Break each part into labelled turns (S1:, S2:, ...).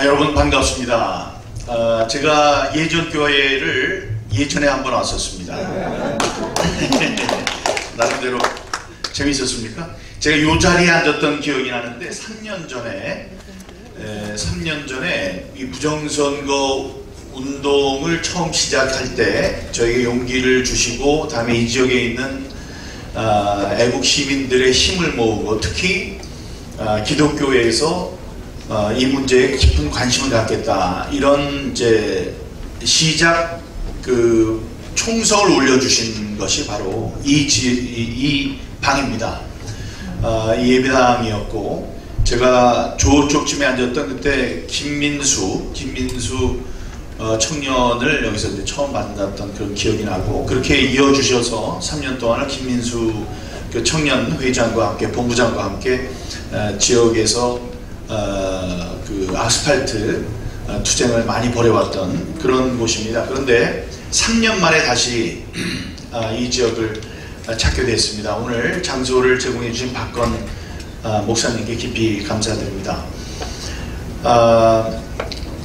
S1: 여러분 반갑습니다. 제가 예전 교회를 예전에 한번 왔었습니다. 나름대로 재밌었습니까? 제가 이 자리에 앉았던 기억이 나는데 3년 전에 이 부정선거 운동을 처음 시작할 때 저에게 용기를 주시고 다음에 이 지역에 있는 애국 시민들의 힘을 모으고 특히 기독교회에서 이 문제에 깊은 관심을 갖겠다, 이런 이제 시작 총성을 올려주신 것이 바로 이 방입니다. 이 예배당이었고, 제가 저쪽쯤에 앉았던 그때 김민수 청년을 여기서 이제 처음 만났던 그런 기억이 나고, 그렇게 이어주셔서 3년 동안을 김민수 그 청년 회장과 함께 본부장과 함께 지역에서 그 아스팔트 투쟁을 많이 벌여왔던 그런 곳입니다. 그런데 3년 만에 다시 이 지역을 찾게 됐습니다. 오늘 장소를 제공해 주신 박건 목사님께 깊이 감사드립니다.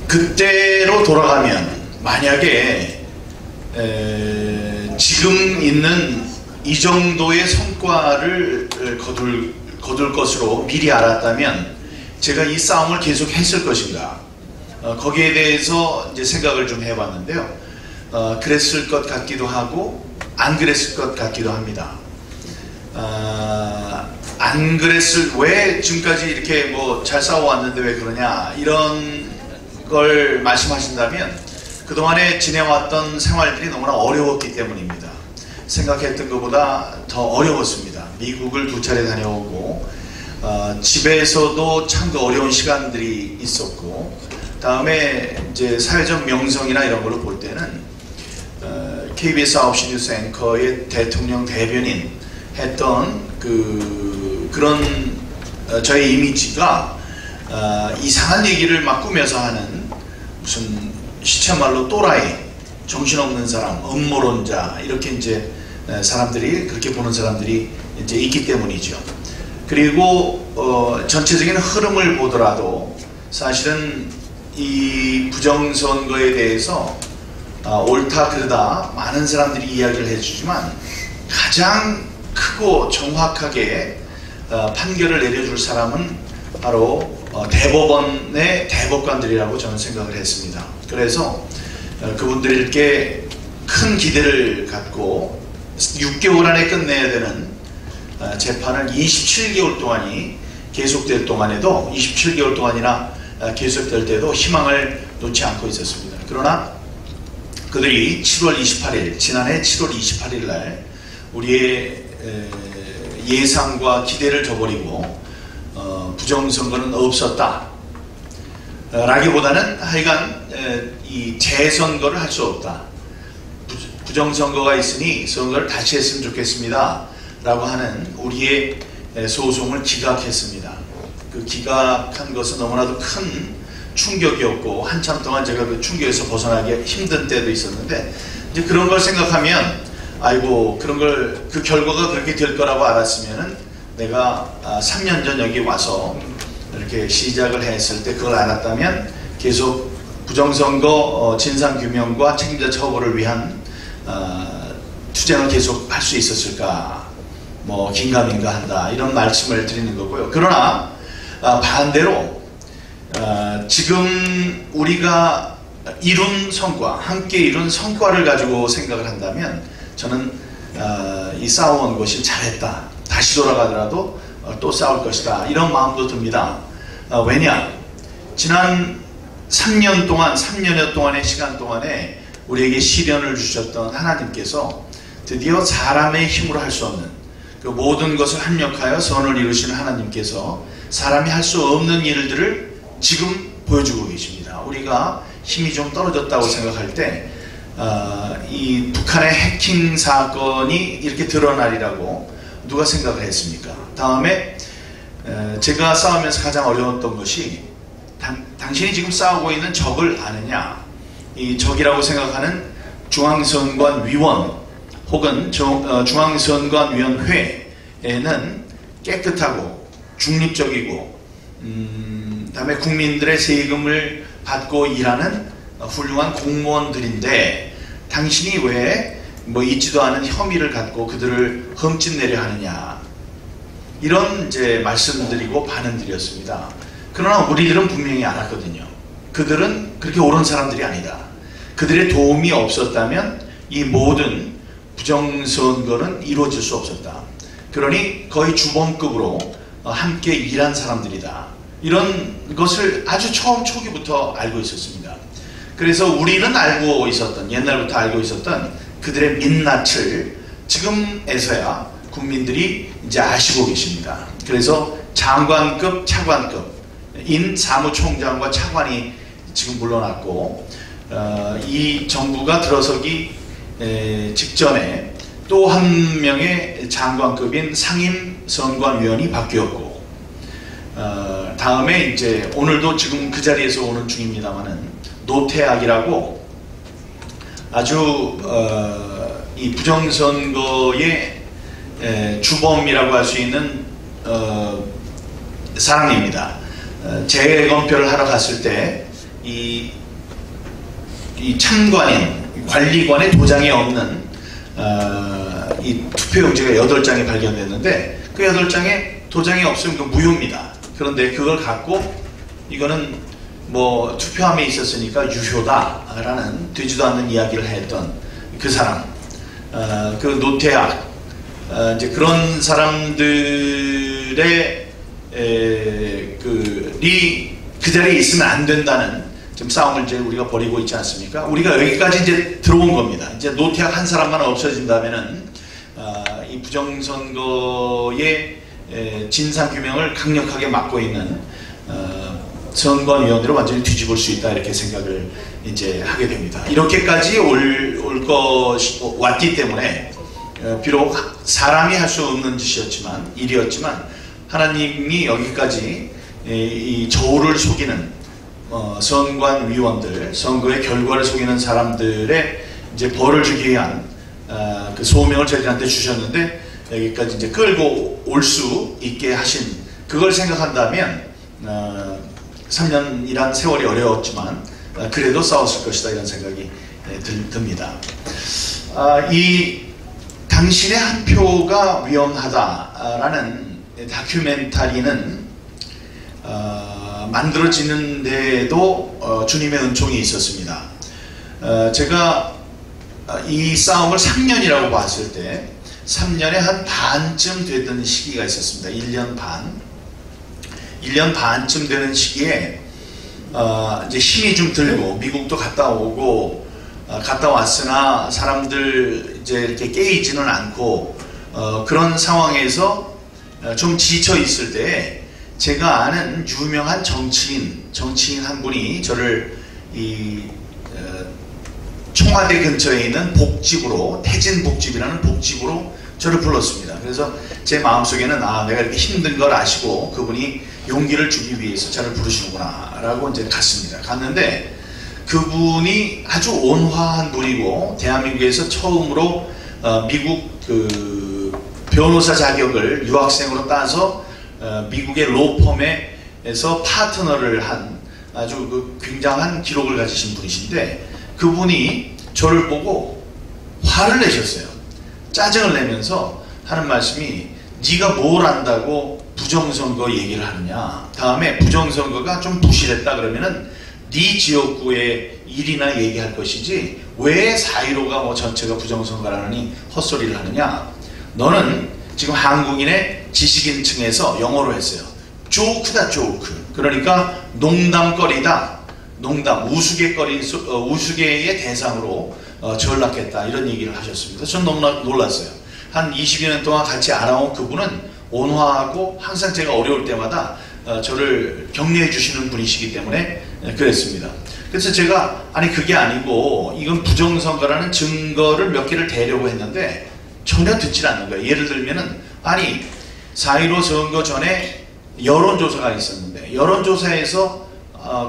S1: 그때로 돌아가면 만약에 지금 있는 이 정도의 성과를 거둘 것으로 미리 알았다면 제가 이 싸움을 계속 했을 것인가, 거기에 대해서 이제 생각을 좀 해봤는데요. 그랬을 것 같기도 하고 안 그랬을 것 같기도 합니다. 안 그랬을, 왜 지금까지 이렇게 뭐 잘 싸워왔는데 왜 그러냐, 이런 걸 말씀하신다면 그동안에 지내왔던 생활들이 너무나 어려웠기 때문입니다. 생각했던 것보다 더 어려웠습니다. 미국을 2차례 다녀오고 집에서도 참 그 어려운 시간들이 있었고, 다음에 이제 사회적 명성이나 이런 걸로 볼 때는 KBS 9시 뉴스 앵커의 대통령 대변인 했던 그런 저의 이미지가 이상한 얘기를 막 꾸며서 하는, 무슨 시체말로 또라이, 정신없는 사람, 음모론자, 이렇게 이제 사람들이, 그렇게 보는 사람들이 이제 있기 때문이죠. 그리고 전체적인 흐름을 보더라도 사실은 이 부정선거에 대해서 옳다 그르다 많은 사람들이 이야기를 해주지만 가장 크고 정확하게 판결을 내려줄 사람은 바로 대법원의 대법관들이라고 저는 생각을 했습니다. 그래서 그분들께 큰 기대를 갖고 6개월 안에 끝내야 되는 재판을 27개월 동안이 계속될 동안에도, 27개월 동안이나 계속될 때도 희망을 놓지 않고 있었습니다. 그러나 그들이 7월 28일, 지난해 7월 28일 날 우리의 예상과 기대를 저버리고 부정선거는 없었다 라기보다는 하여간 이 재선거를 할 수 없다, 부정선거가 있으니 선거를 다시 했으면 좋겠습니다 라고 하는 우리의 소송을 기각했습니다. 그 기각한 것은 너무나도 큰 충격이었고, 한참 동안 제가 그 충격에서 벗어나기 힘든 때도 있었는데, 이제 그런 걸 생각하면 아이고, 그 결과가 그렇게 될 거라고 알았으면은 내가 3년 전 여기 와서 이렇게 시작을 했을 때 그걸 알았다면 계속 부정선거 진상규명과 책임자 처벌을 위한 투쟁을 계속 할 수 있었을까, 뭐 긴가민가 한다, 이런 말씀을 드리는 거고요. 그러나 반대로 지금 우리가 이룬 성과, 함께 이룬 성과를 가지고 생각을 한다면 저는 이 싸워온 것이 잘했다, 다시 돌아가더라도 또 싸울 것이다, 이런 마음도 듭니다. 왜냐, 지난 3년여 동안의 시간 동안에 우리에게 시련을 주셨던 하나님께서 드디어 사람의 힘으로 할 수 없는, 그 모든 것을 합력하여 선을 이루시는 하나님께서 사람이 할 수 없는 일들을 지금 보여주고 계십니다. 우리가 힘이 좀 떨어졌다고 생각할 때 이 북한의 해킹 사건이 이렇게 드러나리라고 누가 생각을 했습니까? 다음에 제가 싸우면서 가장 어려웠던 것이, 당신이 지금 싸우고 있는 적을 아느냐, 이 적이라고 생각하는 중앙선관위원 혹은 중앙선관위원회에는 깨끗하고 중립적이고 다음에 국민들의 세금을 받고 일하는 훌륭한 공무원들인데 당신이 왜 뭐 있지도 않은 혐의를 갖고 그들을 흠집내려 하느냐, 이런 이제 말씀드리고 반응드렸습니다. 그러나 우리들은 분명히 알았거든요. 그들은 그렇게 옳은 사람들이 아니다. 그들의 도움이 없었다면 이 모든 부정선거는 이루어질 수 없었다. 그러니 거의 주범급으로 함께 일한 사람들이다. 이런 것을 아주 처음 초기부터 알고 있었습니다. 그래서 우리는 알고 있었던, 옛날부터 알고 있었던 그들의 민낯을 지금에서야 국민들이 이제 아시고 계십니다. 그래서 장관급, 차관급인 사무총장과 차관이 지금 물러났고, 이 정부가 들어서기 직전에 또 한 명의 장관급인 상임선관위원이 바뀌었고, 다음에 이제 오늘도 지금 그 자리에서 오는 중입니다만은 노태악이라고 아주 이 부정선거의 주범이라고 할 수 있는 사람입니다. 재검표를 하러 갔을 때 이 참관인, 관리관의 도장이 없는 이 투표용지가 8장이 발견됐는데 그 8장에 도장이 없으면 그 무효입니다. 그런데 그걸 갖고 이거는 뭐 투표함에 있었으니까 유효다라는 되지도 않는 이야기를 했던 그 사람, 그 노태악, 이제 그런 사람들의 그 자리에 있으면 안 된다는 지금 싸움을 이제 우리가 벌이고 있지 않습니까? 우리가 여기까지 이제 들어온 겁니다. 이제 노태악 한 사람만 없어진다면은 이 부정선거의 진상규명을 강력하게 막고 있는 선관위원회를 완전히 뒤집을 수 있다, 이렇게 생각을 이제 하게 됩니다. 이렇게까지 왔기 때문에 비록 사람이 할 수 없는 짓이었지만, 일이었지만 하나님이 여기까지 이 저울을 속이는 선관위원들, 선거의 결과를 속이는 사람들의 이제 벌을 주기 위한 그 소명을 저희들한테 주셨는데 여기까지 이제 끌고 올 수 있게 하신, 그걸 생각한다면 3년이란 세월이 어려웠지만 그래도 싸웠을 것이다, 이런 생각이 듭니다. 이 당신의 한 표가 위험하다라는 다큐멘터리는 만들어지는데도 주님의 은총이 있었습니다. 제가 이 싸움을 3년이라고 봤을 때 3년의 한 반쯤 되던 시기가 있었습니다. 1년 반. 1년 반쯤 되는 시기에 이제 힘이 좀 들고 미국도 갔다 오고 갔다 왔으나 사람들 이제 이렇게 깨이지는 않고 그런 상황에서 좀 지쳐 있을 때 제가 아는 유명한 정치인 한 분이 저를 이 청와대 근처에 있는 복집으로, 태진복집이라는 복집으로 저를 불렀습니다. 그래서 제 마음속에는 내가 이렇게 힘든 걸 아시고 그분이 용기를 주기 위해서 저를 부르시는구나 라고 이제 갔습니다. 갔는데 그분이 아주 온화한 분이고 대한민국에서 처음으로 미국 그 변호사 자격을 유학생으로 따서 미국의 로펌에서 파트너를 한 아주 그 굉장한 기록을 가지신 분이신데, 그분이 저를 보고 화를 내셨어요. 짜증을 내면서 하는 말씀이, 네가 뭘 안다고 부정선거 얘기를 하느냐, 다음에 부정선거가 좀 부실했다 그러면은 네 지역구의 일이나 얘기할 것이지 왜 4.15가 뭐 전체가 부정선거라느니 헛소리를 하느냐, 너는 지금 한국인의 지식인층에서 영어로 했어요. 조크다, 조크. 그러니까 농담거리다, 농담, 우스개의 대상으로 전락했다, 이런 얘기를 하셨습니다. 전 너무나 놀랐어요. 한 20여 년 동안 같이 알아온 그분은 온화하고 항상 제가 어려울 때마다 저를 격려해 주시는 분이시기 때문에 그랬습니다. 그래서 제가 아니 그게 아니고 이건 부정선거라는 증거를 몇 개를 대려고 했는데 전혀 듣질 않는 거예요. 예를 들면은 아니 4.15 선거 전에 여론조사가 있었는데 여론조사에서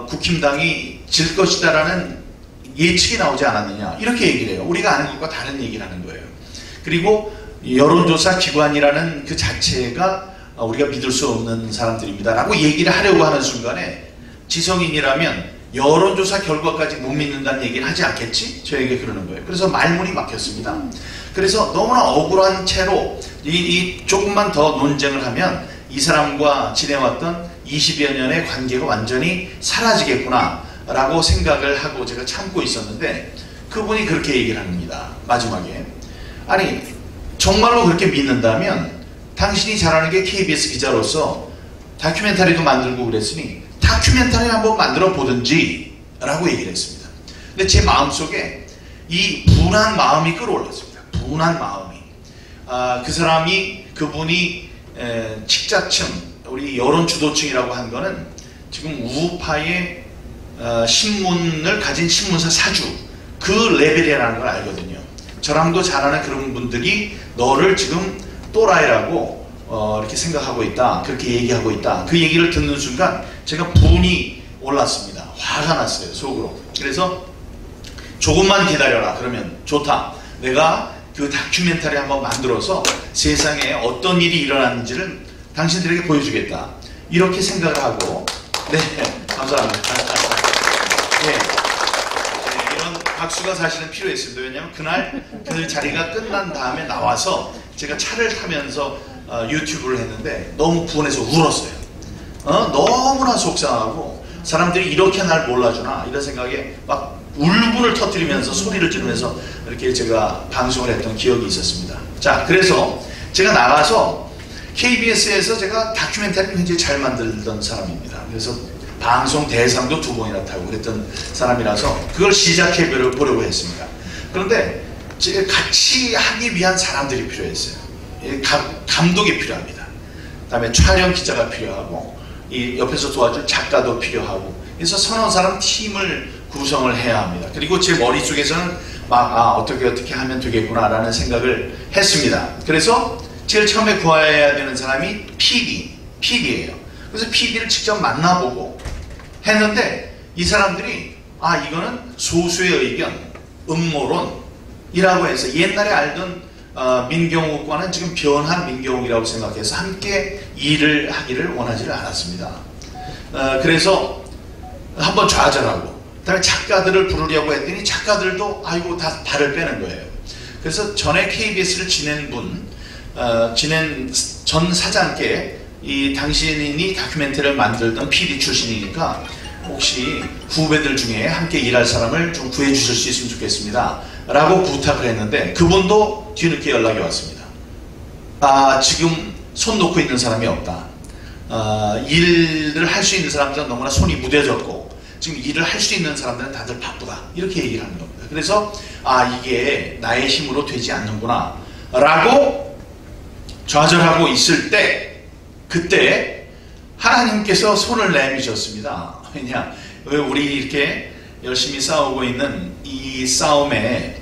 S1: 국힘당이 질 것이다라는 예측이 나오지 않았느냐, 이렇게 얘기를 해요. 우리가 아는 것과 다른 얘기를 하는 거예요. 그리고 여론조사 기관이라는 그 자체가 우리가 믿을 수 없는 사람들입니다 라고 얘기를 하려고 하는 순간에 지성인이라면 여론조사 결과까지 못 믿는다는 얘기를 하지 않겠지? 저에게 그러는 거예요. 그래서 말문이 막혔습니다. 그래서 너무나 억울한 채로 조금만 더 논쟁을 하면 이 사람과 지내왔던 20여 년의 관계가 완전히 사라지겠구나 라고 생각을 하고 제가 참고 있었는데 그분이 그렇게 얘기를 합니다. 마지막에 아니 정말로 그렇게 믿는다면 당신이 잘하는 게 KBS 기자로서 다큐멘터리도 만들고 그랬으니 다큐멘터리 한번 만들어 보든지 라고 얘기를 했습니다. 근데 제 마음속에 이 분한 마음이 끌어올랐습니다. 분한 마음이 그분이 식자층 우리 여론주도층이라고 한 거는 지금 우파의 신문을 가진 신문사 사주 그 레벨이라는 걸 알거든요. 저랑도 잘 아는 그런 분들이 너를 지금 또라이라고 이렇게 생각하고 있다. 그렇게 얘기하고 있다. 그 얘기를 듣는 순간 제가 분이 올랐습니다. 화가 났어요. 속으로. 그래서 조금만 기다려라. 그러면 좋다. 내가 그 다큐멘터리 한번 만들어서 세상에 어떤 일이 일어났는지를 당신들에게 보여주겠다. 이렇게 생각을 하고 네, 감사합니다. 네, 이런 박수가 사실은 필요했습니다. 왜냐하면 그날 그 자리가 끝난 다음에 나와서 제가 차를 타면서 유튜브를 했는데 너무 분해서 울었어요. 너무나 속상하고 사람들이 이렇게 날 몰라주나 이런 생각에 막 울분을 터뜨리면서 소리를 지르면서 이렇게 제가 방송을 했던 기억이 있었습니다. 자, 그래서 제가 나가서 KBS에서 제가 다큐멘터리를 굉장히 잘 만들던 사람입니다. 그래서 방송 대상도 2번이나 타고 그랬던 사람이라서 그걸 시작해 보려고 했습니다. 그런데 같이 하기 위한 사람들이 필요했어요. 감독이 필요합니다. 그 다음에 촬영 기자가 필요하고 이 옆에서 도와줄 작가도 필요하고 그래서 서너 사람 팀을 구성을 해야 합니다. 그리고 제 머릿속에서는 막 어떻게 하면 되겠구나 라는 생각을 했습니다. 그래서 제일 처음에 구해야 되는 사람이 PD예요. 그래서 PD를 직접 만나보고 했는데 이 사람들이 이거는 소수의 의견, 음모론이라고 해서 옛날에 알던 민경욱과는 지금 변한 민경욱이라고 생각해서 함께 일을 하기를 원하지를 않았습니다. 그래서 한번 좌절하고 그다음에 작가들을 부르려고 했더니 작가들도 아이고 다 발을 빼는 거예요. 그래서 전에 KBS를 지낸 전 사장께 이 당신이 다큐멘터리를 만들던 PD 출신이니까 혹시 후배들 중에 함께 일할 사람을 좀 구해 주실 수 있으면 좋겠습니다 라고 부탁을 했는데 그분도 뒤늦게 연락이 왔습니다. 지금 손 놓고 있는 사람이 없다. 일을 할 수 있는 사람들은 너무나 손이 무뎌졌고 지금 일을 할 수 있는 사람들은 다들 바쁘다. 이렇게 얘기를 하는 겁니다. 그래서 이게 나의 힘으로 되지 않는구나 라고 좌절하고 있을 때 그때 하나님께서 손을 내미셨습니다. 왜냐? 우리 이렇게 열심히 싸우고 있는 이 싸움에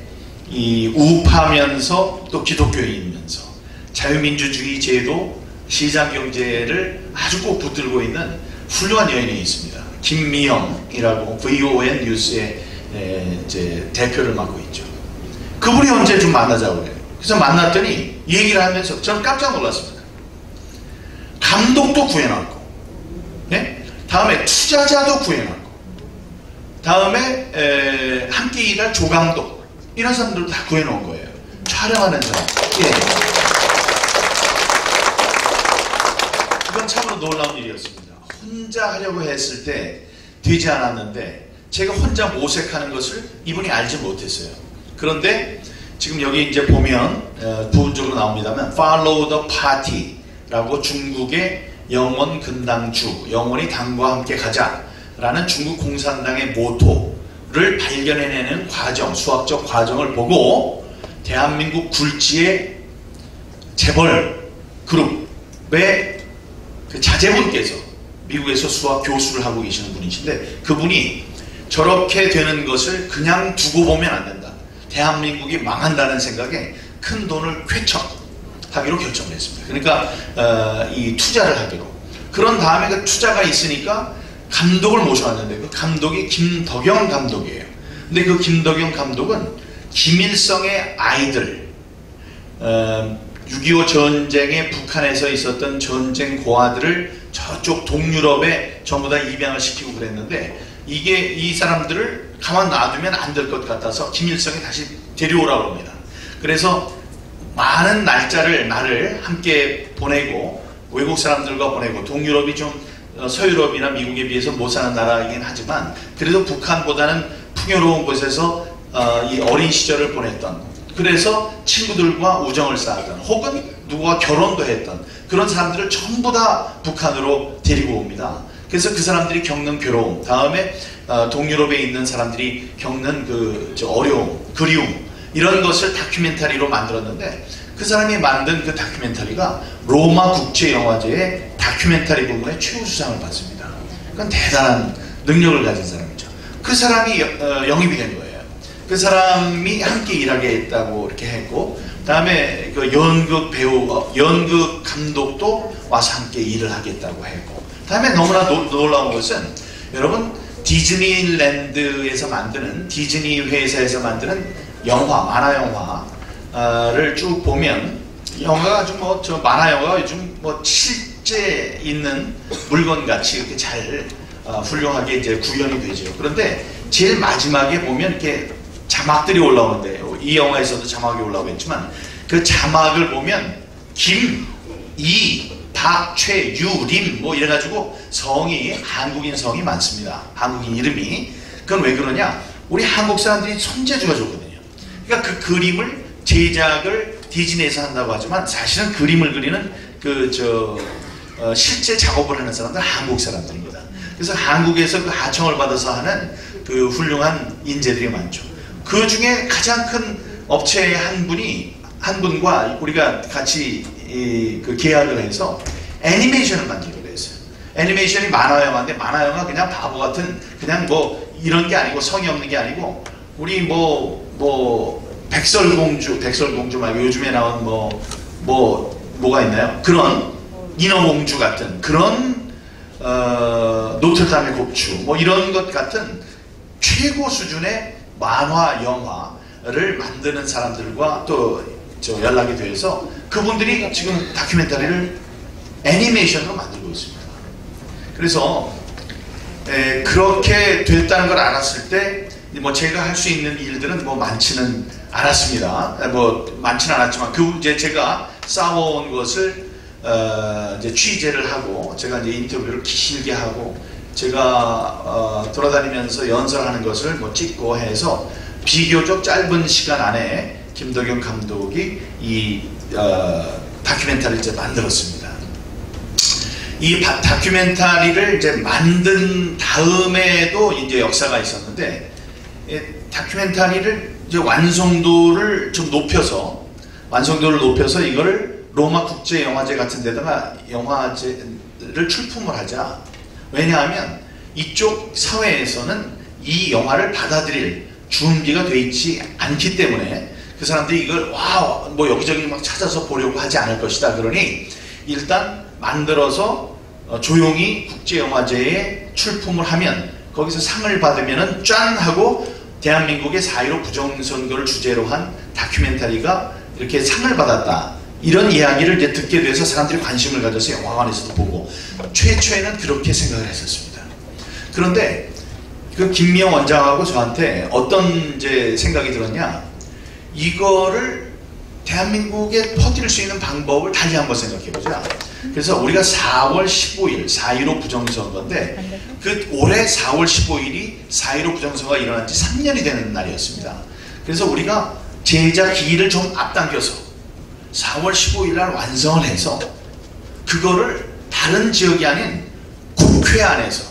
S1: 이 우파면서 또 기독교인이면서 자유민주주의 제도 시장경제를 아주 꼭 붙들고 있는 훌륭한 여인이 있습니다. 김미영이라고 VON 뉴스의 이제 대표를 맡고 있죠. 그분이 언제 좀 만나자고 해요. 그래서 만났더니 얘기를 하면서 저는 깜짝 놀랐습니다. 감독도 구해놨고, 네? 다음에 투자자도 구해놨고, 다음에 함께 일할 조감독 이런 사람들도 다 구해놓은 거예요. 촬영하는 사람. 그건 참으로 놀라운 일이었습니다. 혼자 하려고 했을 때 되지 않았는데 제가 혼자 모색하는 것을 이분이 알지 못했어요. 그런데 지금 여기 이제 보면 부분적으로 나옵니다만 Follow the Party 라고 중국의 영원 근당주, 영원히 당과 함께 가자 라는 중국 공산당의 모토를 발견해내는 과정, 수학적 과정을 보고 대한민국 굴지의 재벌 그룹의 그 자제분께서 미국에서 수학 교수를 하고 계시는 분이신데 그분이 저렇게 되는 것을 그냥 두고 보면 안 된다. 대한민국이 망한다는 생각에 큰 돈을 쾌척하기로 결정을 했습니다. 그러니까 이 투자를 하기로. 그런 다음에 그 투자가 있으니까 감독을 모셔왔는데 그 감독이 김덕영 감독이에요. 근데 그 김덕영 감독은 김일성의 아이들 6.25 전쟁에 북한에서 있었던 전쟁 고아들을 저쪽 동유럽에 전부 다 입양을 시키고 그랬는데, 이게 이 사람들을 가만 놔두면 안 될 것 같아서 김일성이 다시 데려오라고 합니다. 그래서 많은 날을 함께 보내고, 외국 사람들과 보내고, 동유럽이 좀 서유럽이나 미국에 비해서 못 사는 나라이긴 하지만 그래도 북한보다는 풍요로운 곳에서 이 어린 시절을 보냈던, 그래서 친구들과 우정을 쌓았던, 혹은 누구와 결혼도 했던 그런 사람들을 전부 다 북한으로 데리고 옵니다. 그래서 그 사람들이 겪는 괴로움, 다음에 동유럽에 있는 사람들이 겪는 그 어려움, 그리움, 이런 것을 다큐멘터리로 만들었는데, 그 사람이 만든 그 다큐멘터리가 로마 국제영화제의 다큐멘터리 부문에 최우수상을 받습니다. 그건 대단한 능력을 가진 사람이죠. 그 사람이 영입이 된 거예요. 그 사람이 함께 일하게 했다고 이렇게 했고, 다음에 그 연극 배우, 연극 감독도 와서 함께 일을 하겠다고 했고, 다음에 너무나 놀라운 것은, 여러분 디즈니랜드에서 만드는, 디즈니 회사에서 만드는 영화, 만화 영화를 쭉 보면, 영화가 아주 만화 영화가 요즘 실제 있는 물건 같이 이렇게 잘 훌륭하게 이제 구현이 되죠. 그런데 제일 마지막에 보면 이렇게 자막들이 올라오는데, 이 영화에서도 자막이 올라오고 있지만, 그 자막을 보면 김, 이, 박, 최, 유, 림 이래가지고 성이, 한국인 성이 많습니다. 한국인 이름이. 그건 왜 그러냐? 우리 한국 사람들이 손재주가 좋거든요. 그러니까 그 그림을, 제작을 디즈니에서 한다고 하지만 사실은 그림을 그리는 실제 작업을 하는 사람들은 한국 사람들입니다. 그래서 한국에서 그 하청을 받아서 하는 그 훌륭한 인재들이 많죠. 그 중에 가장 큰 업체의 한 분과 우리가 같이 그 계약을 해서 애니메이션을 만들기로 했어요. 애니메이션이 만화 영화인데, 만화 영화 그냥 바보 같은, 그냥 이런 게 아니고, 성의 없는 게 아니고, 우리 백설공주 말고 요즘에 나온 뭐가 있나요? 그런 인어공주 같은 그런 노트르담의 곡주 이런 것 같은 최고 수준의 만화 영화를 만드는 사람들과 또 연락이 돼서 그분들이 지금 다큐멘터리를 애니메이션으로 만들고 있습니다. 그래서 그렇게 됐다는 걸 알았을 때 제가 할 수 있는 일들은 많지는 않았습니다. 많지는 않았지만 이제 제가 쌓아온 것을 이제 취재를 하고, 제가 이제 인터뷰를 길게 하고, 제가 돌아다니면서 연설하는 것을 찍고 해서 비교적 짧은 시간 안에 김덕영 감독이 이 다큐멘터리를 이제 만들었습니다. 이 다큐멘터리를 이제 만든 다음에도 이제 역사가 있었는데, 다큐멘터리를 이제 완성도를 높여서 이거를 로마 국제영화제 같은 데다가 영화제를 출품을 하자. 왜냐하면 이쪽 사회에서는 이 영화를 받아들일 준비가 되어 있지 않기 때문에 그 사람들이 이걸 여기저기 찾아서 보려고 하지 않을 것이다. 그러니 일단 만들어서 조용히 국제영화제에 출품을 하면 거기서 상을 받으면은 짠 하고 대한민국의 4.15 부정선거를 주제로 한 다큐멘터리가 이렇게 상을 받았다. 이런 이야기를 이제 듣게 돼서 사람들이 관심을 가져서 영화관에서도 보고, 최초에는 그렇게 생각을 했었습니다. 그런데 그 김미영 원장하고 저한테 어떤 이제 생각이 들었냐, 이거를 대한민국에 퍼뜨릴 수 있는 방법을 달리 한번 생각해보자. 그래서 우리가 4월 15일 4.15 부정선거인데, 그 올해 4월 15일이 4.15 부정선거가 일어난 지 3년이 되는 날이었습니다. 그래서 우리가 제작 기일을 좀 앞당겨서 4월 15일 날 완성을 해서 그거를 다른 지역이 아닌 국회 안에서,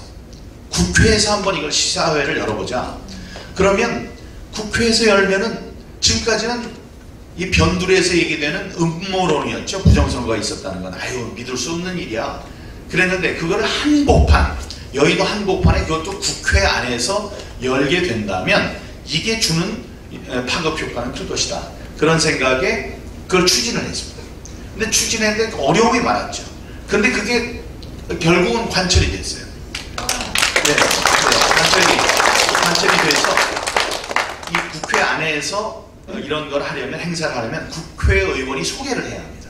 S1: 국회에서 한번 이걸 시사회를 열어보자. 그러면 국회에서 열면은 지금까지는 이 변두리에서 얘기되는 음모론이었죠. 부정선거가 있었다는 건 믿을 수 없는 일이야. 그랬는데 그거를 한복판, 여의도 한복판에 그것도 국회 안에서 열게 된다면 이게 주는 파급 효과는 클 것이다. 그런 생각에 그걸 추진을 했습니다. 근데 추진했는데 어려움이 많았죠. 근데 그게 결국은 관철이 됐어요. 네, 관철이 돼서 이 국회 안에서 이런 걸 하려면, 행사를 하려면 국회의원이 소개를 해야 합니다.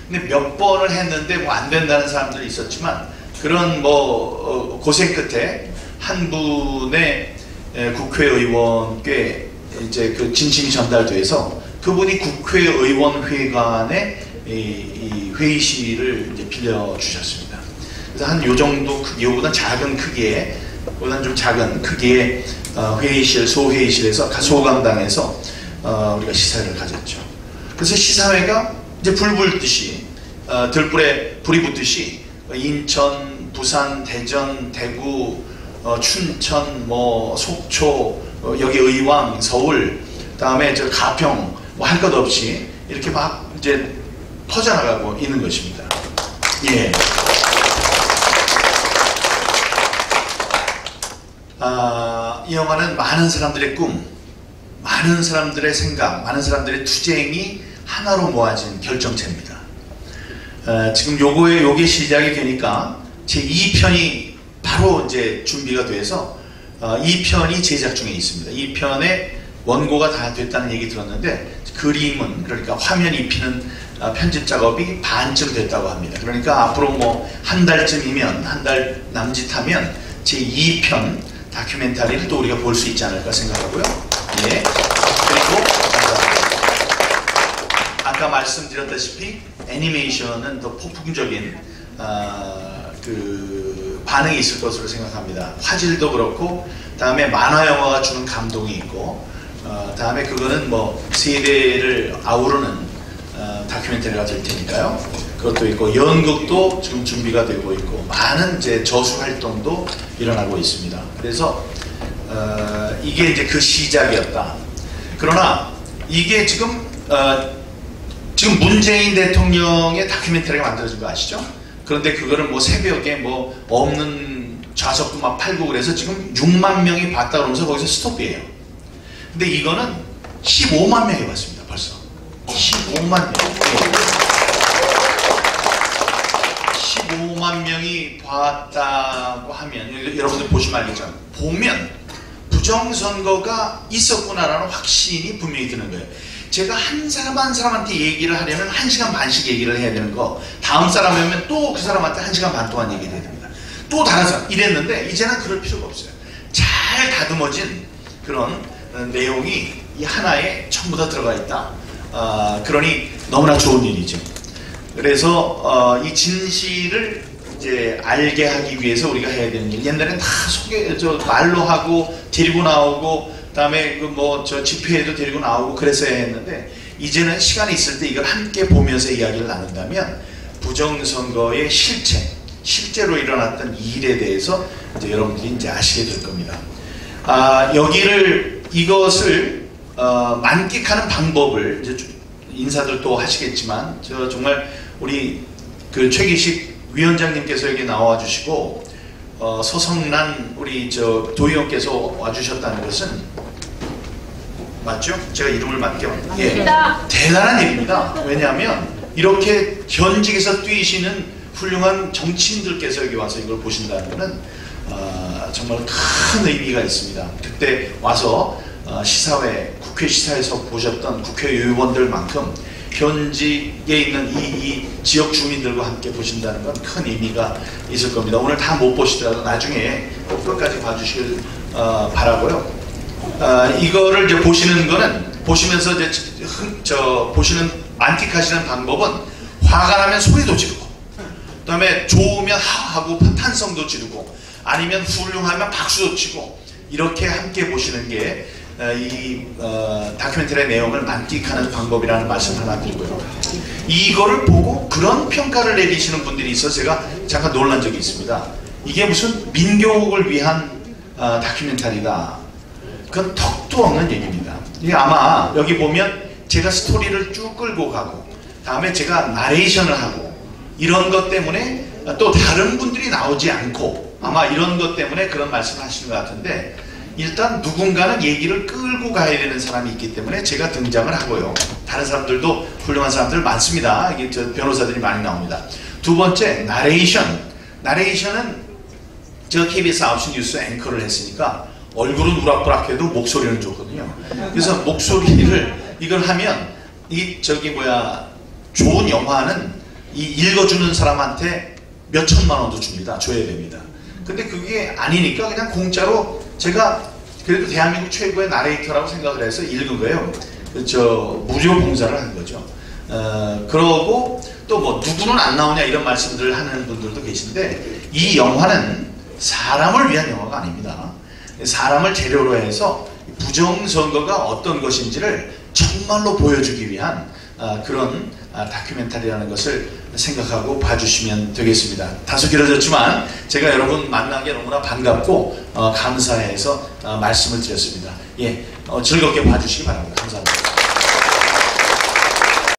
S1: 근데 몇 번을 했는데 뭐 안 된다는 사람들이 있었지만 그런 뭐 고생 끝에 한 분의 국회의원께 이제 그 진심이 전달돼서 그분이 국회의원회관에 이 회의실을 이제 빌려 주셨습니다. 그래서 한 요 정도 크기보다 작은 크기에, 보다는 좀 작은 크기의 회의실, 소회의실에서 소강당에서 우리가 시사회를 가졌죠. 그래서 시사회가 이제 불 붙듯이 들불에 불이 붙듯이 인천, 부산, 대전, 대구, 춘천, 뭐 속초, 여기 의왕, 서울, 다음에 저 가평, 뭐 할 것 없이 이렇게 막 이제 퍼져나가고 있는 것입니다. 예. 이 영화는 많은 사람들의 꿈, 많은 사람들의 생각, 많은 사람들의 투쟁이 하나로 모아진 결정체입니다. 지금 요게 시작이 되니까 제 2편이 바로 이제 준비가 돼서 2편이 제작 중에 있습니다. 2편의 원고가 다 됐다는 얘기 들었는데 그림은, 그러니까 화면 입히는 편집 작업이 반쯤 됐다고 합니다. 그러니까 앞으로 뭐 한 달쯤이면, 한 달 남짓하면 제 2편 다큐멘터리를 또 우리가 볼 수 있지 않을까 생각하고요. 예. 그리고 아까 말씀드렸다시피 애니메이션은 더 폭풍적인 그 반응이 있을 것으로 생각합니다. 화질도 그렇고, 다음에 만화 영화가 주는 감동이 있고, 다음에 그거는 뭐 세대를 아우르는 다큐멘터리가 될 테니까요. 그것도 있고, 연극도 지금 준비가 되고 있고, 많은 이제 저수 활동도 일어나고 있습니다. 그래서 이게 이제 그 시작이었다. 그러나 이게 지금 문재인 대통령의 다큐멘터리가 만들어진 거 아시죠? 그런데 그거를 뭐 새벽에 뭐 없는 좌석도 막 팔고 그래서 지금 6만 명이 봤다 그러면서 거기서 스톱이에요. 근데 이거는 15만 명이 봤습니다. 벌써 15만 명. 15만 명이 봤다고 하면 여러분들 보시면 알겠죠? 보면 부정선거가 있었구나라는 확신이 분명히 드는 거예요. 제가 한 사람 한 사람한테 얘기를 하려면 1시간 반씩 얘기를 해야 되는 거, 다음 사람이 오면 또 그 사람한테 1시간 반 동안 얘기를 해야 됩니다. 또 다른 사람 이랬는데 이제는 그럴 필요가 없어요. 잘 다듬어진 그런 내용이 이 하나에 전부 다 들어가 있다. 그러니 너무나 좋은 일이죠. 그래서 이 진실을 이제 알게 하기 위해서 우리가 해야 되는 일. 옛날엔 다 말로 하고 데리고 나오고, 그다음에 그 뭐 저 집회에도 데리고 나오고 그랬어야 했는데, 이제는 시간이 있을 때 이걸 함께 보면서 이야기를 나눈다면 부정선거의 실제로 일어났던 일에 대해서 이제 여러분들이 이제 아시게 될 겁니다. 이것을 만끽하는 방법을 이제 인사들 또 하시겠지만, 저 정말 우리 그 최기식 위원장님께서 여기 나와 주시고 서성란 우리 저 도의원께서 와주셨다는 것은 맞죠? 제가 이름을 맞게 예, 대단한 일입니다. 왜냐하면 이렇게 현직에서 뛰시는 훌륭한 정치인들께서 여기 와서 이걸 보신다는 것은 정말 큰 의미가 있습니다. 그때 와서 시사회, 국회 시사회에서 보셨던 국회의원들만큼 현직에 있는 이 지역 주민들과 함께 보신다는 건 큰 의미가 있을 겁니다. 오늘 다 못 보시더라도 나중에 끝까지 봐주시길 바라고요. 이거를 이제 보시는 거는, 보시면서 이제 보시는 만끽하시는 방법은, 화가 나면 소리도 지르고, 그 다음에 좋으면 하하고 탄성도 지르고, 아니면 훌륭하면 박수도 치고, 이렇게 함께 보시는 게 이 다큐멘터리의 내용을 만끽하는 방법이라는 말씀 하나 드리고요. 이거를 보고 그런 평가를 내리시는 분들이 있어서 제가 잠깐 놀란 적이 있습니다. 이게 무슨 민교육을 위한 다큐멘터리다. 그건 턱도 없는 얘기입니다. 이게 아마 여기 보면 제가 스토리를 쭉 끌고 가고, 다음에 제가 나레이션을 하고, 이런 것 때문에 또 다른 분들이 나오지 않고, 아마 이런 것 때문에 그런 말씀을 하시는 것 같은데, 일단 누군가는 얘기를 끌고 가야 되는 사람이 있기 때문에 제가 등장을 하고요. 다른 사람들도 훌륭한 사람들 많습니다. 이게 변호사들이 많이 나옵니다. 두 번째, 나레이션은 제가 KBS 9시 뉴스 앵커를 했으니까 얼굴은 우락부락해도 목소리는 좋거든요. 그래서 목소리를 이걸 하면 좋은 영화는 이 읽어주는 사람한테 몇 천만 원도 줍니다. 줘야 됩니다. 근데 그게 아니니까 그냥 공짜로 제가 그래도 대한민국 최고의 나레이터라고 생각을 해서 읽은 거예요. 무료 봉사를 한 거죠. 그러고 또 뭐 누구는 안 나오냐 이런 말씀들을 하는 분들도 계신데, 이 영화는 사람을 위한 영화가 아닙니다. 사람을 재료로 해서 부정선거가 어떤 것인지를 정말로 보여주기 위한 그런 다큐멘터리라는 것을 생각하고 봐주시면 되겠습니다. 다소 길어졌지만 제가 여러분 만난 게 너무나 반갑고 감사해서 말씀을 드렸습니다. 예, 즐겁게 봐주시기 바랍니다. 감사합니다.